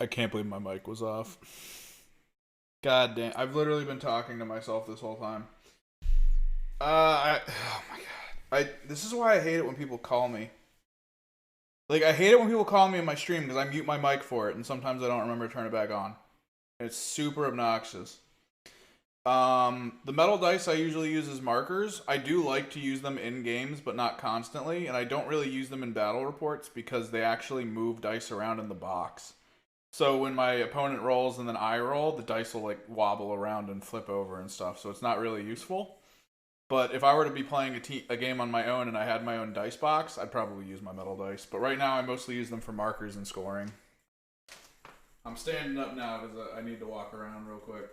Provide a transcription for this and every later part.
I can't believe my mic was off. God damn. I've literally been talking to myself this whole time. Oh my god. This is why I hate it when people call me. Like, I hate it when people call me in my stream because I mute my mic for it, and sometimes I don't remember to turn it back on. It's super obnoxious. The metal dice I usually use as markers. I do like to use them in games, but not constantly, and I don't really use them in battle reports because they actually move dice around in the box. So when my opponent rolls and then I roll, the dice will like wobble around and flip over and stuff. So it's not really useful. But if I were to be playing a game on my own and I had my own dice box, I'd probably use my metal dice. But right now, I mostly use them for markers and scoring. I'm standing up now because I need to walk around real quick.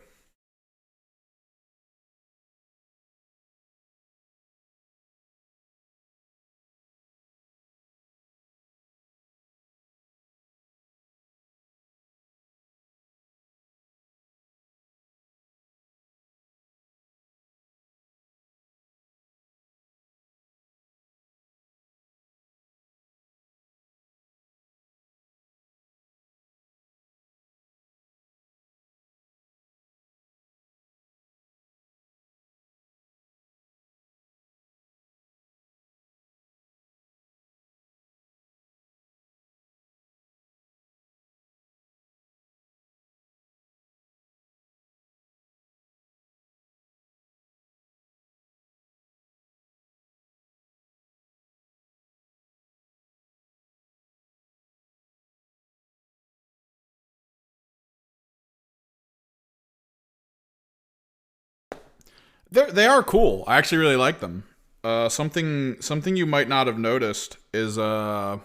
They are cool. I actually really like them. Something you might not have noticed is the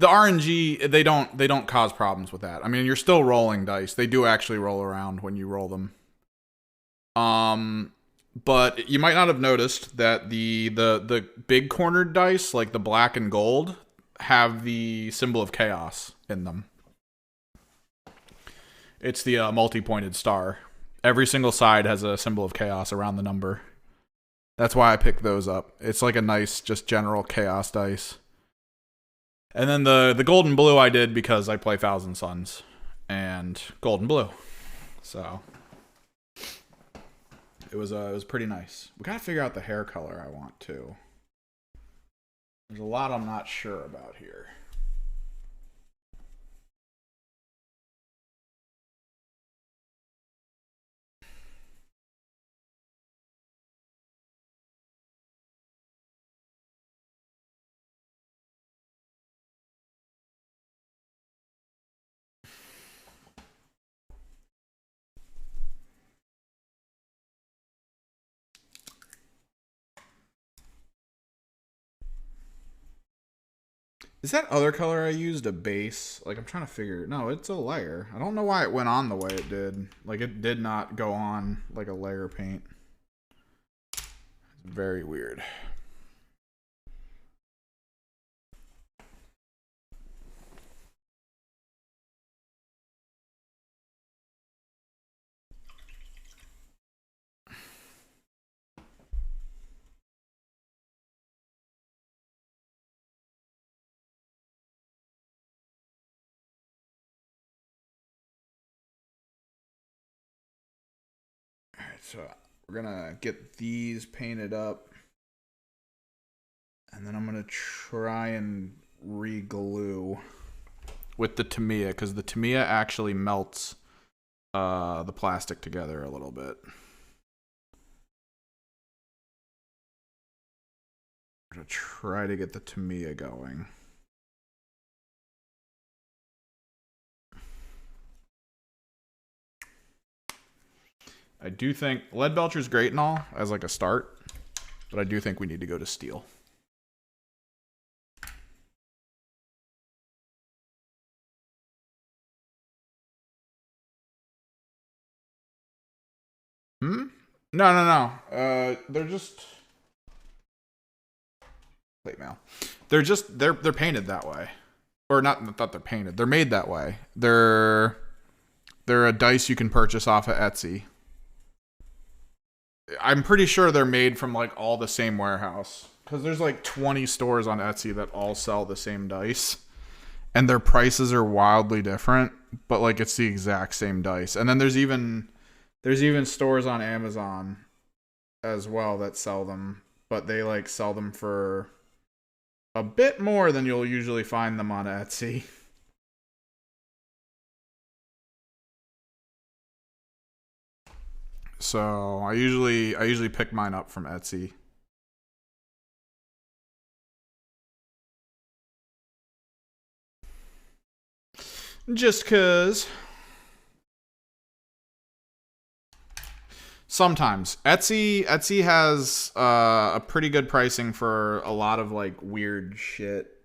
RNG. They don't cause problems with that. I mean, you're still rolling dice. They do actually roll around when you roll them. Um, but you might not have noticed that the big cornered dice, like the black and gold, have the symbol of chaos in them. It's the multi-pointed star. Every single side has a symbol of chaos around the number. That's why I picked those up. It's like a nice, just general chaos dice. And then the gold and blue I did because I play Thousand Suns and gold and blue. So it was pretty nice. We gotta figure out the hair color I want too. There's a lot I'm not sure about here. Is that other color I used a base? Like, I'm trying to figure. No, it's a layer. I don't know why it went on the way it did. Like, it did not go on like a layer paint. It's very weird. All right, so we're gonna get these painted up, and then I'm gonna try and re-glue with the Tamiya because the Tamiya actually melts the plastic together a little bit. I'm gonna try to get the Tamiya going. I do think Lead Belcher's great and all as like a start, but I do think we need to go to steel. Hmm? No, no, no. They're just plate mail. They're painted that way, or not that they're painted. They're made that way. They're a dice you can purchase off of Etsy. I'm pretty sure they're made from like all the same warehouse because there's like 20 stores on Etsy that all sell the same dice, and their prices are wildly different, but like it's the exact same dice. And then there's even stores on Amazon as well that sell them, but they like sell them for a bit more than you'll usually find them on Etsy. So I usually pick mine up from Etsy. Just cause sometimes Etsy has a pretty good pricing for a lot of like weird shit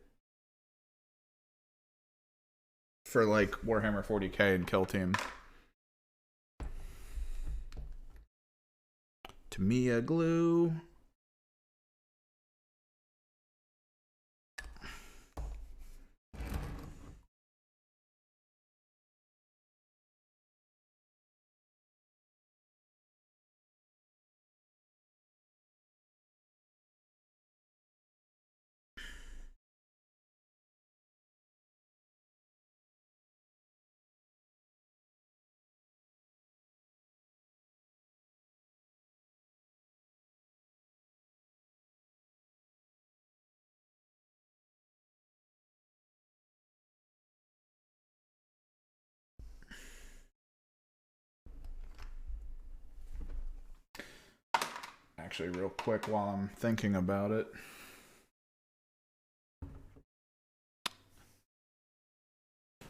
for like Warhammer 40k and Kill Team. Tamiya glue. Actually, real quick while I'm thinking about it.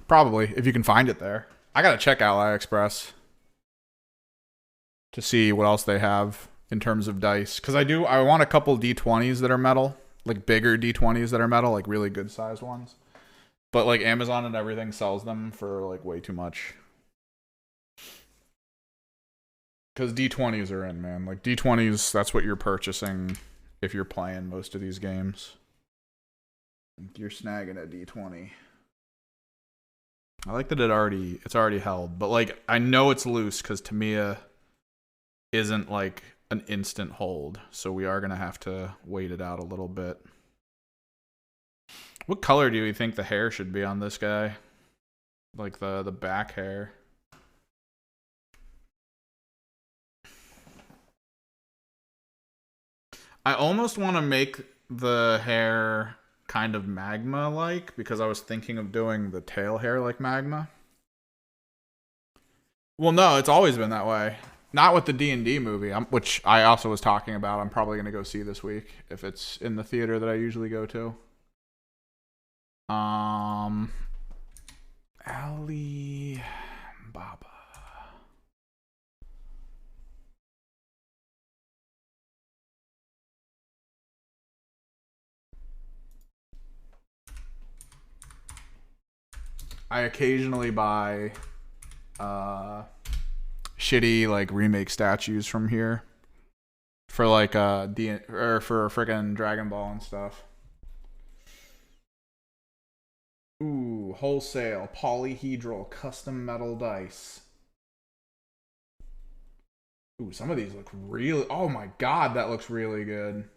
Probably, if you can find it there. I gotta check AliExpress to see what else they have in terms of dice. Because I want a couple D20s that are metal. Like bigger D20s that are metal, like really good sized ones. But like Amazon and everything sells them for like way too much. Because D20s are in, man. Like D20s, that's what you're purchasing if you're playing most of these games. You're snagging a D20. I like that it's already held, but like I know it's loose because Tamiya isn't like an instant hold, so we are gonna have to wait it out a little bit. What color do you think the hair should be on this guy? Like the back hair. I almost want to make the hair kind of magma like because I was thinking of doing the tail hair like magma. Well, no, it's always been that way. Not with the D&D movie, which I also was talking about. I'm probably going to go see this week if it's in the theater that I usually go to. Ali Baba. I occasionally buy shitty like remake statues from here for like or for freaking Dragon Ball and stuff. Ooh, wholesale polyhedral custom metal dice. Ooh, some of these look really. Oh my god, that looks really good.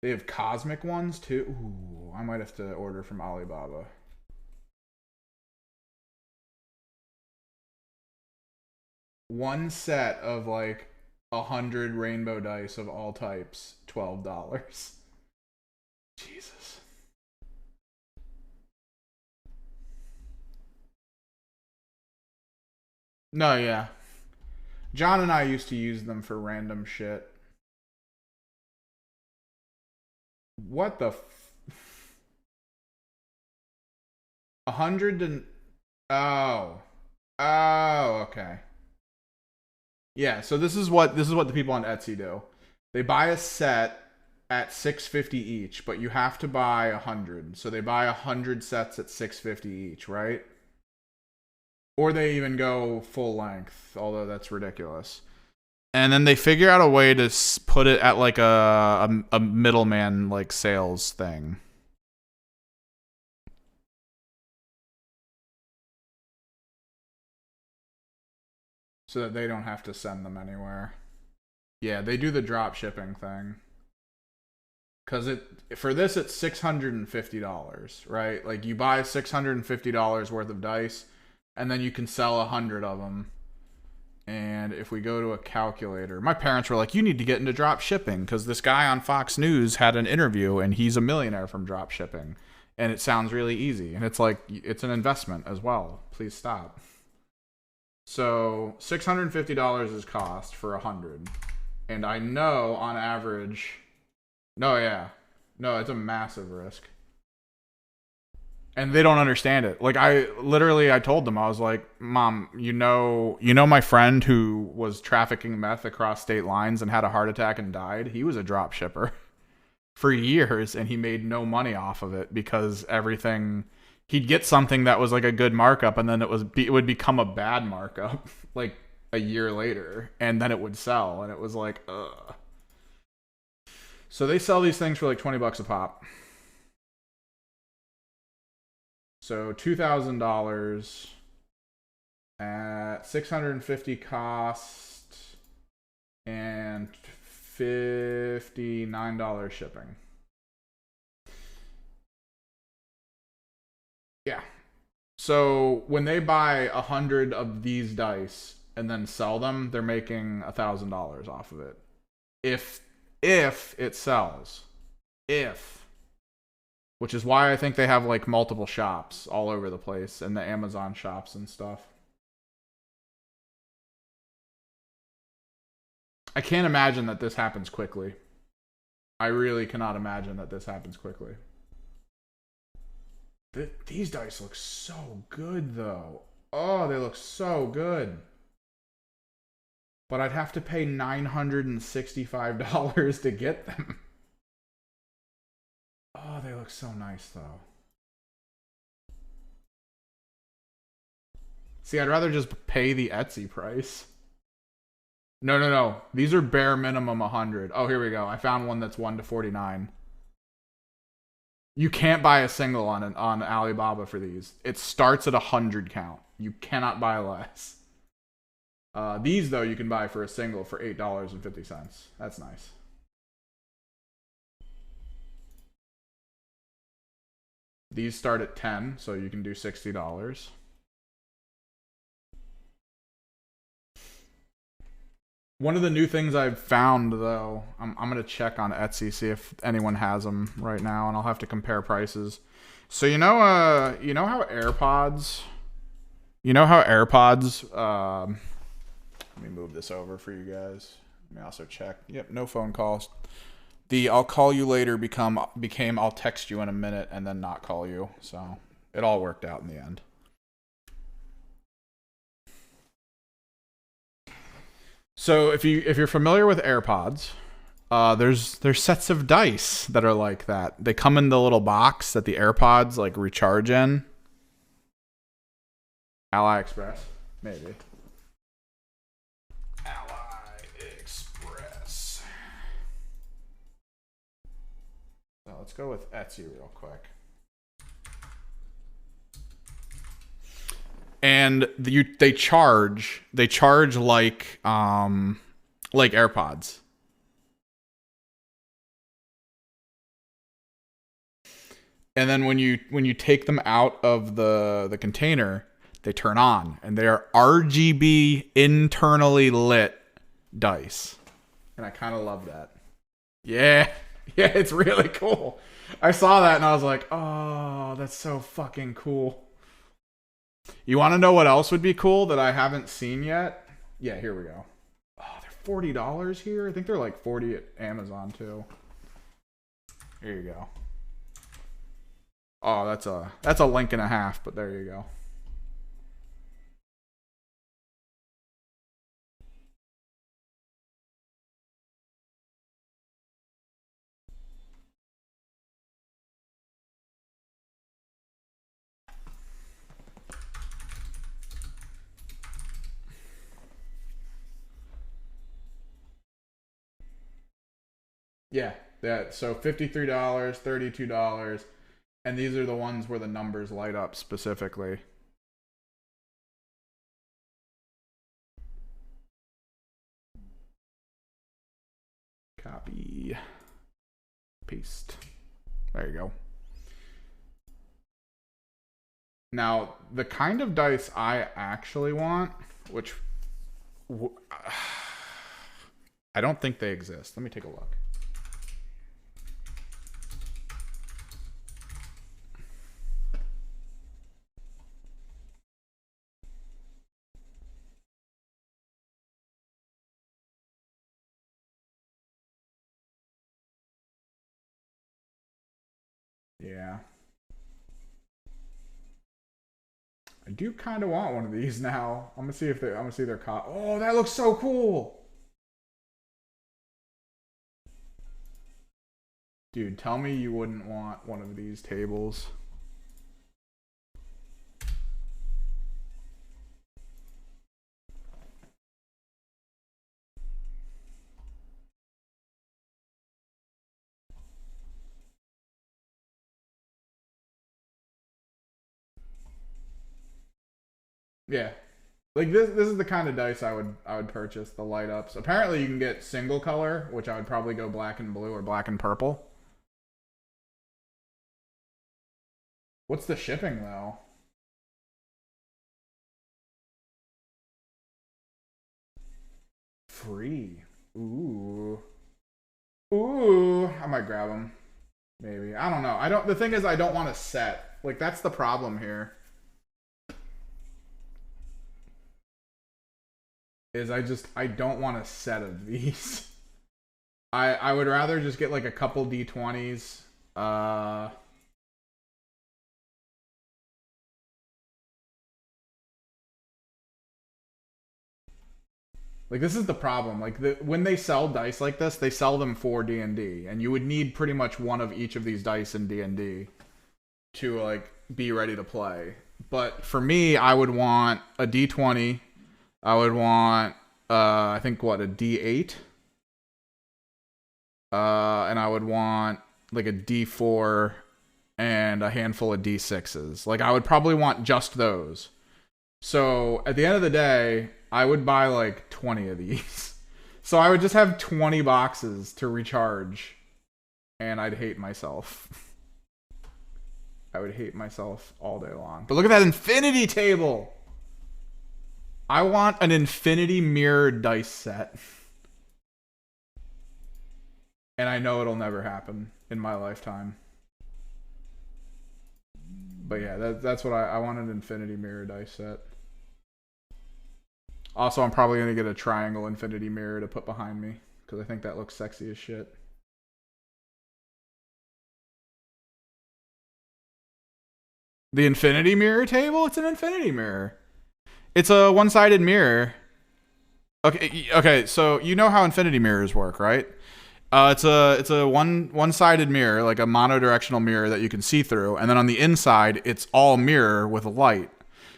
They have cosmic ones too. Ooh, I might have to order from Alibaba. One set of like 100 rainbow dice of all types, $12. Jesus. No, yeah. John and I used to use them for random shit. What the? 100 and oh, okay. Yeah, so this is what the people on Etsy do. They buy a set at 650 each, but you have to buy 100. So they buy 100 sets at 650 each, right? Or they even go full length, although that's ridiculous. And then they figure out a way to put it at like a middleman like sales thing. So that they don't have to send them anywhere. Yeah, they do the drop shipping thing. because for this it's $650, right? Like you buy $650 worth of dice, and then you can sell 100 of them. And if we go to a calculator, my parents were like, "You need to get into drop shipping because this guy on Fox News had an interview, and he's a millionaire from drop shipping, and it sounds really easy." And it's like it's an investment as well. Please stop. So $650 is cost for 100, and I know on average. No, yeah. No, it's a massive risk. And they don't understand it. Like I told them, I was like, "Mom, you know my friend who was trafficking meth across state lines and had a heart attack and died? He was a drop shipper for years, and he made no money off of it because everything he'd get something that was like a good markup, and then it would become a bad markup like a year later, and then it would sell, and it was like, ugh." So they sell these things for like $20 a pop. So $2,000 at 650 cost and $59 shipping. Yeah. So when they buy 100 of these dice and then sell them, they're making $1,000 off of it. If it sells. Which is why I think they have like multiple shops all over the place and the Amazon shops and stuff. I can't imagine that this happens quickly. I really cannot imagine that this happens quickly. These dice look so good though. Oh, they look so good. But I'd have to pay $965 to get them. Oh, they look so nice, though. See, I'd rather just pay the Etsy price. No. These are bare minimum 100. Oh, here we go. I found one that's 1 to 49. You can't buy a single on Alibaba for these. It starts at 100 count. You cannot buy less. These, though, you can buy for a single for $8.50. That's nice. These start at 10, so you can do $60. One of the new things I've found, though, I'm going to check on Etsy, see if anyone has them right now, and I'll have to compare prices. So you know how AirPods, let me move this over for you guys. Let me also check. Yep, no phone calls. The "I'll call you later" became "I'll text you in a minute" and then not call you. So it all worked out in the end. So if you're familiar with AirPods, there's sets of dice that are like that. They come in the little box that the AirPods like recharge in. AliExpress, maybe. AliExpress. So let's go with Etsy real quick. And they charge like AirPods. And then when you take them out of the container, they turn on, and they are RGB internally lit dice. And I kind of love that. Yeah, it's really cool. I saw that and I was like, oh, that's so fucking cool. You want to know what else would be cool that I haven't seen yet? Yeah, here we go. Oh, they're $40 here. I think they're like 40 at Amazon too. Here you go. Oh, that's a link and a half, but there you go. Yeah, so $53, $32, and these are the ones where the numbers light up specifically. Copy. Paste. There you go. Now, the kind of dice I actually want, which I don't think they exist. Let me take a look. Yeah. I do kind of want one of these now. I'm gonna see if they. I'm gonna see their cost. Oh, that looks so cool, dude. Tell me you wouldn't want one of these tables. Yeah, like this is the kind of dice I would purchase. The light ups. Apparently, you can get single color, which I would probably go black and blue or black and purple. What's the shipping though? Free. Ooh. Ooh. I might grab them. Maybe. I don't know. I don't. The thing is, I don't want a set. Like that's the problem here. Is I don't want a set of these. I would rather just get like a couple D20s. Like this is the problem. Like when they sell dice like this, they sell them for D&D, and you would need pretty much one of each of these dice in D&D to like be ready to play. But for me, I would want a D20. I would want I think what a D8. And I would want like a D4 and a handful of D6s. Like I would probably want just those. So at the end of the day, I would buy like 20 of these. So I would just have 20 boxes to recharge, and I'd hate myself. I would hate myself all day long. But look at that infinity table. I want an infinity mirror dice set. And I know it'll never happen in my lifetime. But yeah, that's what I want, an infinity mirror dice set. Also, I'm probably going to get a triangle infinity mirror to put behind me, because I think that looks sexy as shit. The infinity mirror table? It's an infinity mirror. It's a one-sided mirror. Okay, so you know how infinity mirrors work, right? It's a one-sided mirror, like a monodirectional mirror that you can see through, and then on the inside, it's all mirror with light.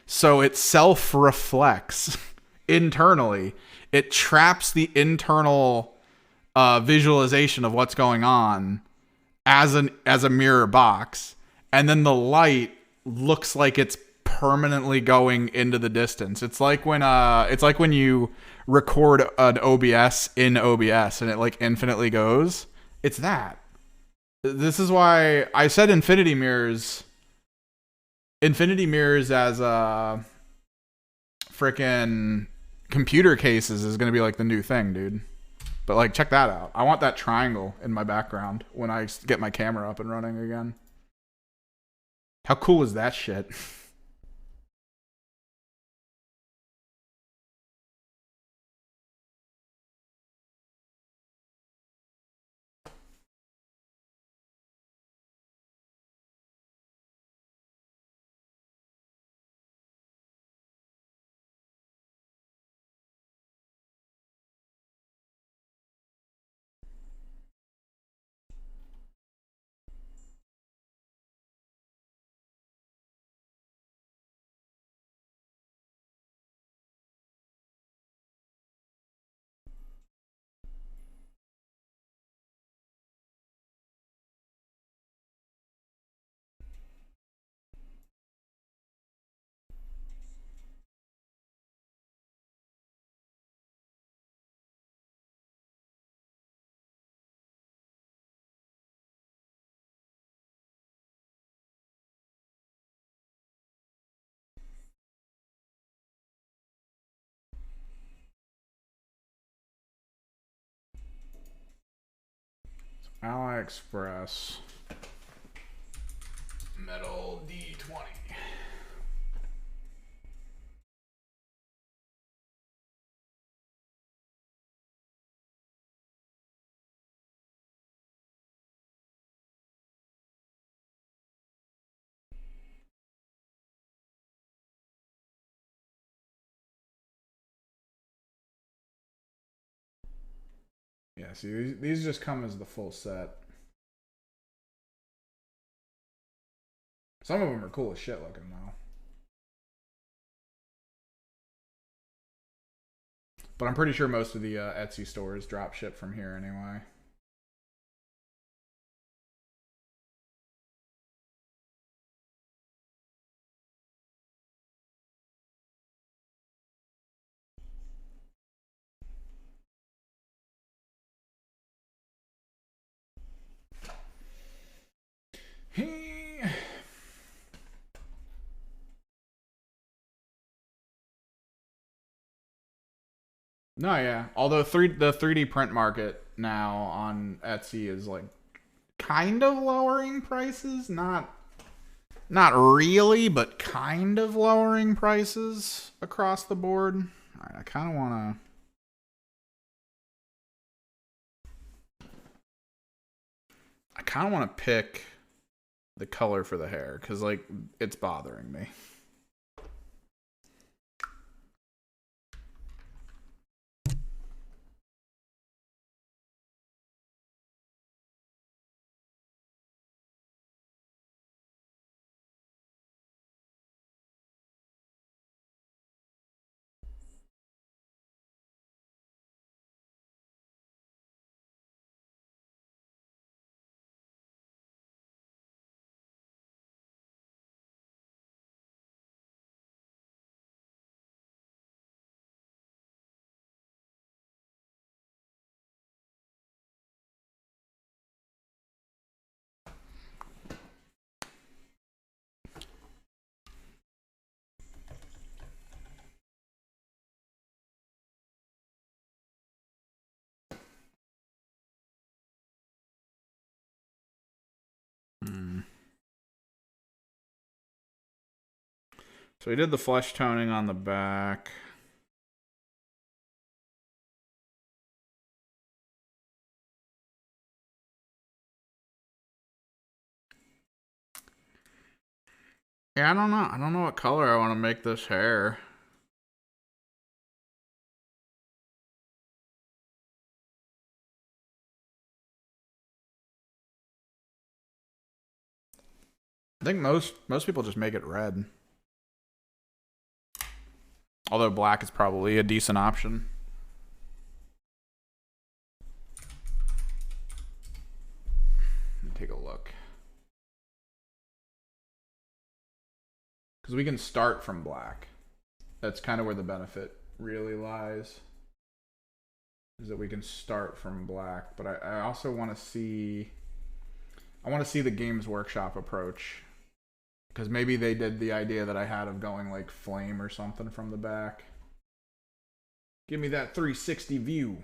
So it self-reflects internally. It traps the internal visualization of what's going on as a mirror box, and then the light looks like it's permanently going into the distance. It's like when you record an OBS in OBS and it like infinitely goes. It's that. This is why I said infinity mirrors. Infinity mirrors as freaking computer cases is going to be like the new thing, dude. But like, check that out. I want that triangle in my background when I get my camera up and running again. How cool is that shit? AliExpress. Metal D20. Yeah, see, these just come as the full set. Some of them are cool as shit looking, though. But I'm pretty sure most of the Etsy stores drop ship from here anyway. No, yeah. Although the 3D print market now on Etsy is like kind of lowering prices, not really, but kind of lowering prices across the board. All right, I kind of want to pick the color for the hair cuz like it's bothering me. So we did the flesh toning on the back. Yeah, I don't know. I don't know what color I want to make this hair. I think most people just make it red. Although black is probably a decent option. Let me take a look. Because we can start from black. That's kind of where the benefit really lies. Is that we can start from black. But I also want to see... I want to see the Games Workshop approach. Because maybe they did the idea that I had of going like flame or something from the back. Give me that 360 view.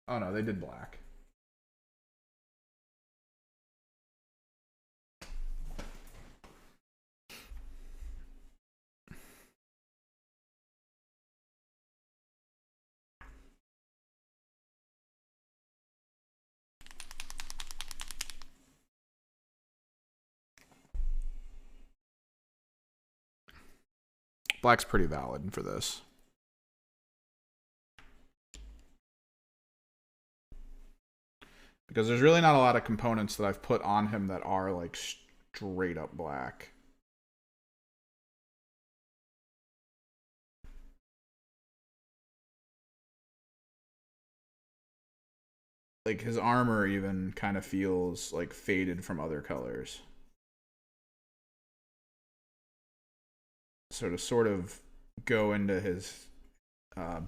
Oh no, they did black. Black's pretty valid for this. Because there's really not a lot of components that I've put on him that are like straight up black. Like his armor even kind of feels like faded from other colors. So to sort of go into his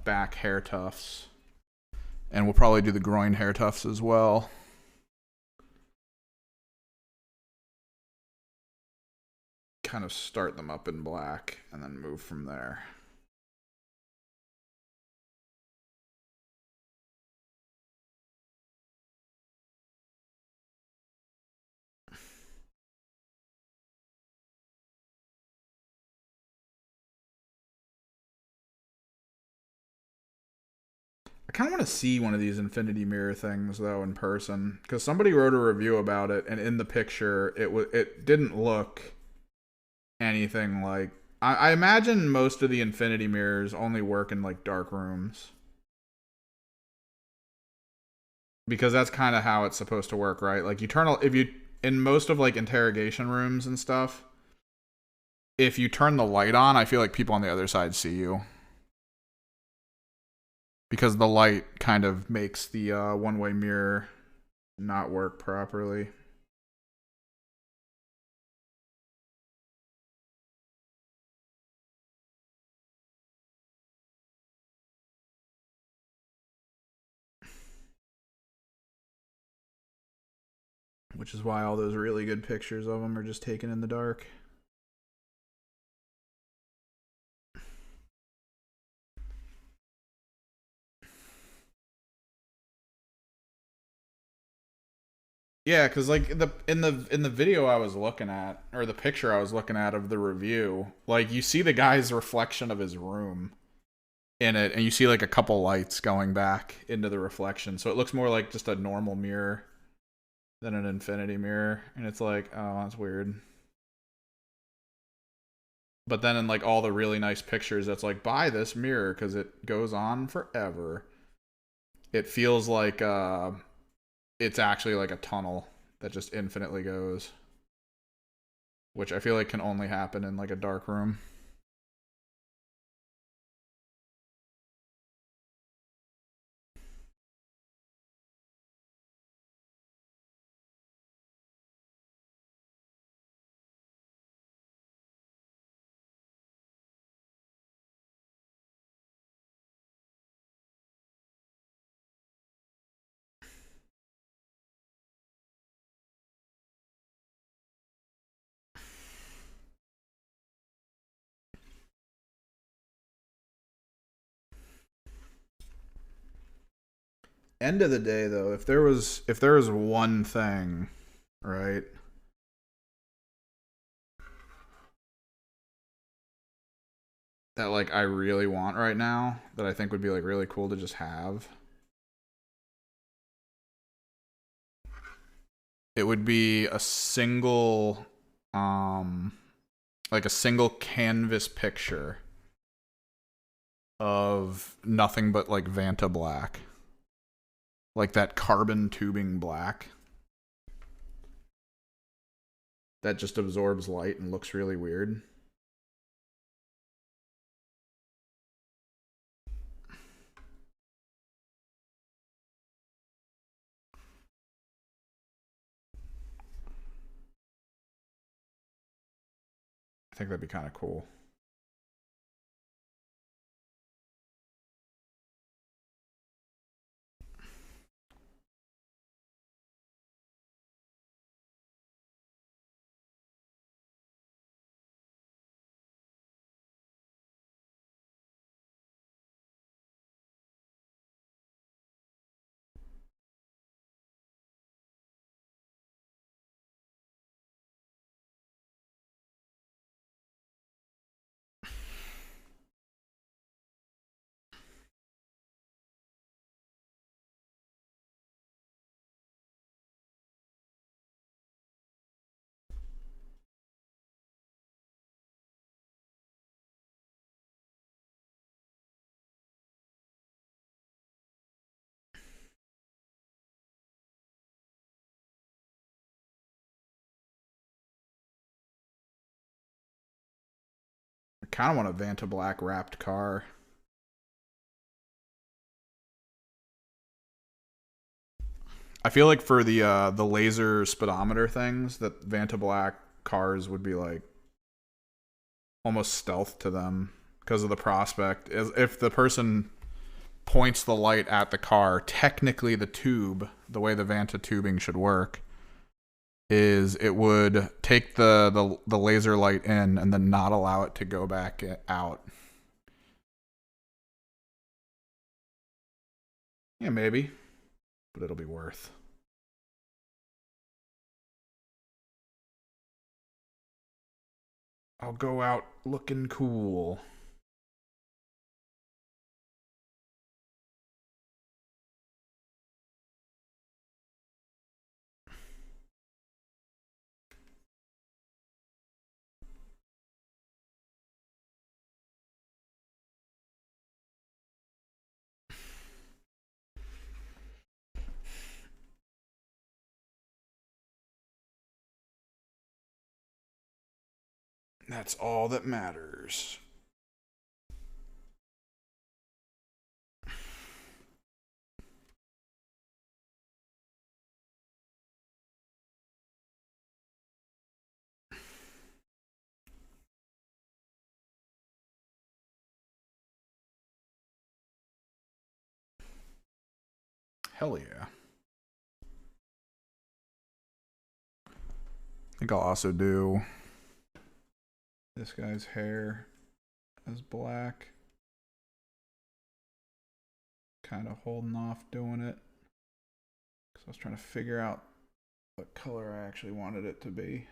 back hair tufts, and we'll probably do the groin hair tufts as well. Kind of start them up in black and then move from there. I kind of want to see one of these infinity mirror things though in person because somebody wrote a review about it, and in the picture it didn't look anything like. I imagine most of the infinity mirrors only work in like dark rooms because that's kind of how it's supposed to work, right? Like you turn if you in most of like interrogation rooms and stuff, if you turn the light on, I feel like people on the other side see you because the light kind of makes the one-way mirror not work properly. Which is why all those really good pictures of them are just taken in the dark. Yeah, because like in the video I was looking at, or the picture I was looking at of the review, like you see the guy's reflection of his room in it, and you see like a couple lights going back into the reflection, so it looks more like just a normal mirror than an infinity mirror, and it's like, oh, that's weird. But then in like all the really nice pictures, that's like buy this mirror because it goes on forever. It feels like it's actually like a tunnel that just infinitely goes, which I feel like can only happen in like a dark room. End of the day though, if there was one thing, right, that like I really want right now that I think would be like really cool to just have, it would be a single um like a single canvas picture of nothing but like Vanta black. Like that carbon tubing black that just absorbs light and looks really weird. I think that'd be kind of cool. I kind of want a Vanta black wrapped car. I feel like for the laser speedometer things, that Vanta black cars would be like almost stealth to them because of the prospect. If the person points the light at the car, technically the tube, the way the Vanta tubing should work, is it would take the laser light in and then not allow it to go back out. Yeah, maybe, but it'll be worth. I'll go out looking cool. That's all that matters. Hell yeah. I think I'll also do this guy's hair as black. Kind of holding off doing it because I was trying to figure out what color I actually wanted it to be.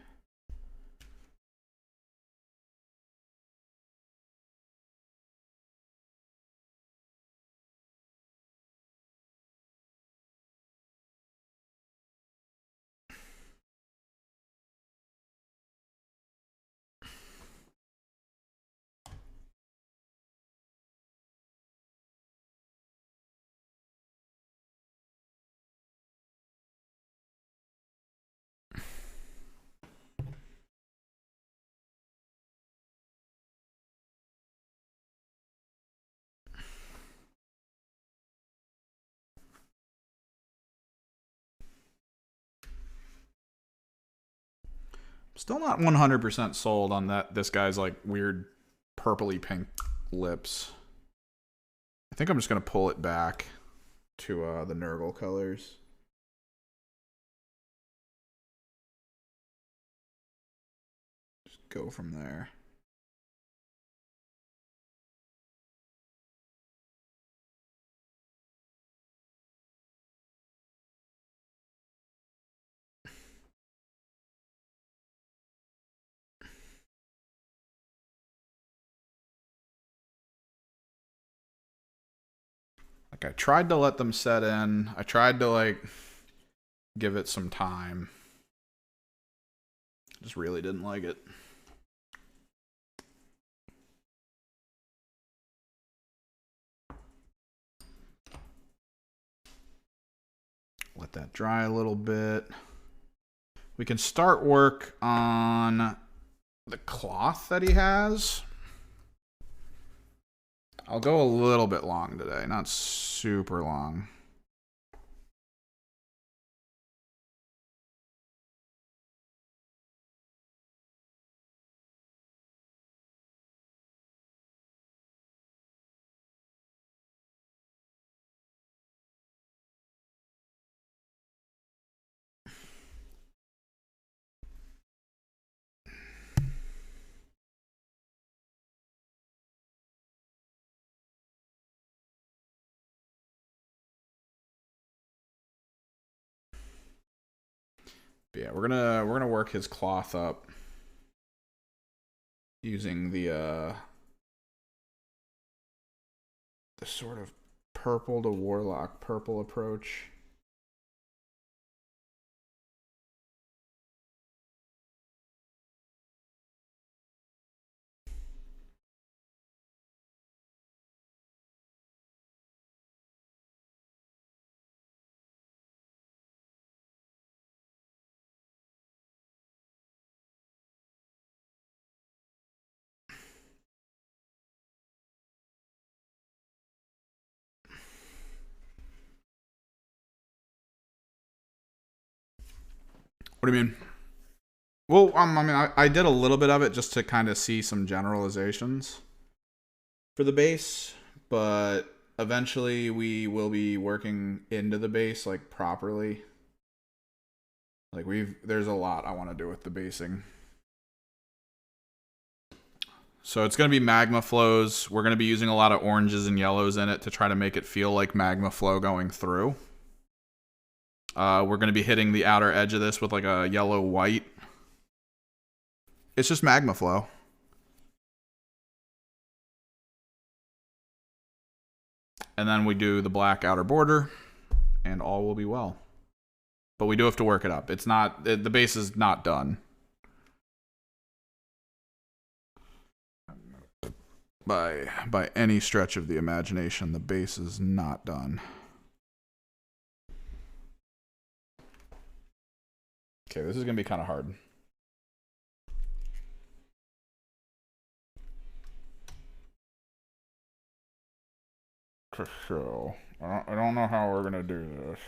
Still not 100% sold on that. This guy's like weird purpley pink lips. I think I'm just going to pull it back to the Nurgle colors. Just go from there. Like I tried to let them set in. I tried to like give it some time. Just really didn't like it. Let that dry a little bit. We can start work on the cloth that he has. I'll go a little bit long today, not super long. But yeah, we're gonna work his cloth up using the sort of purple to warlock purple approach. What do you mean? Well, I mean, I did a little bit of it just to kind of see some generalizations for the base, but eventually we will be working into the base like properly. Like there's a lot I want to do with the basing. So it's going to be magma flows. We're going to be using a lot of oranges and yellows in it to try to make it feel like magma flow going through. We're going to be hitting the outer edge of this with like a yellow white. It's just magma flow. And then we do the black outer border and all will be well. But we do have to work it up. It's not, the base is not done. By any stretch of the imagination, the base is not done. Okay, this is going to be kind of hard. to show. I don't know how we're gonna do this.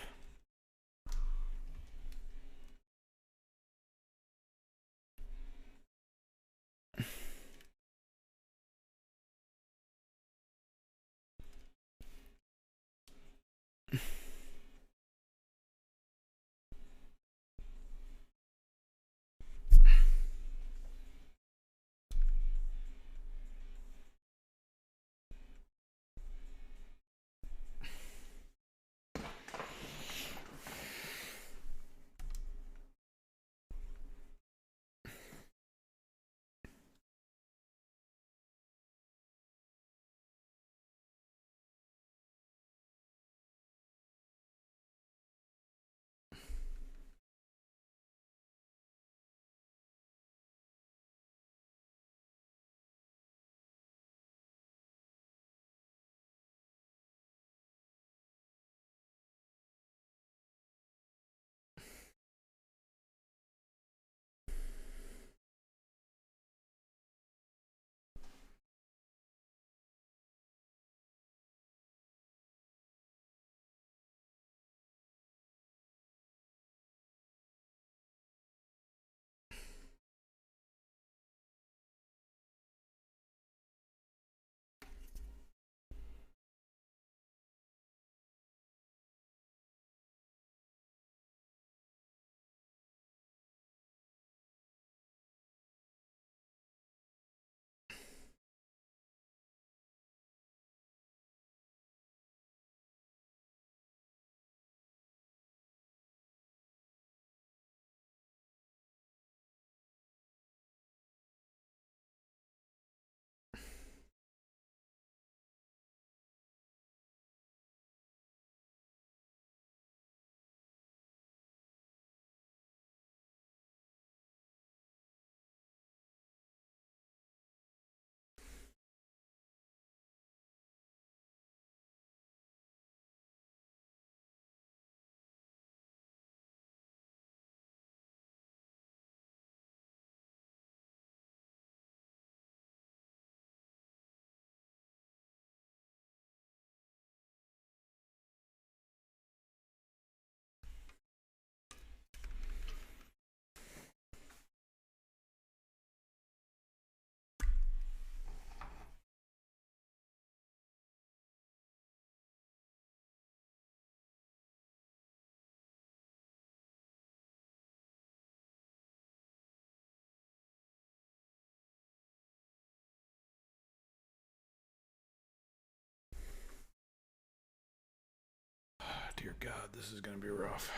Dear God, this is gonna be rough.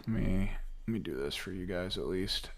Let me do this for you guys at least.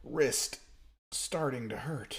wrist starting to hurt.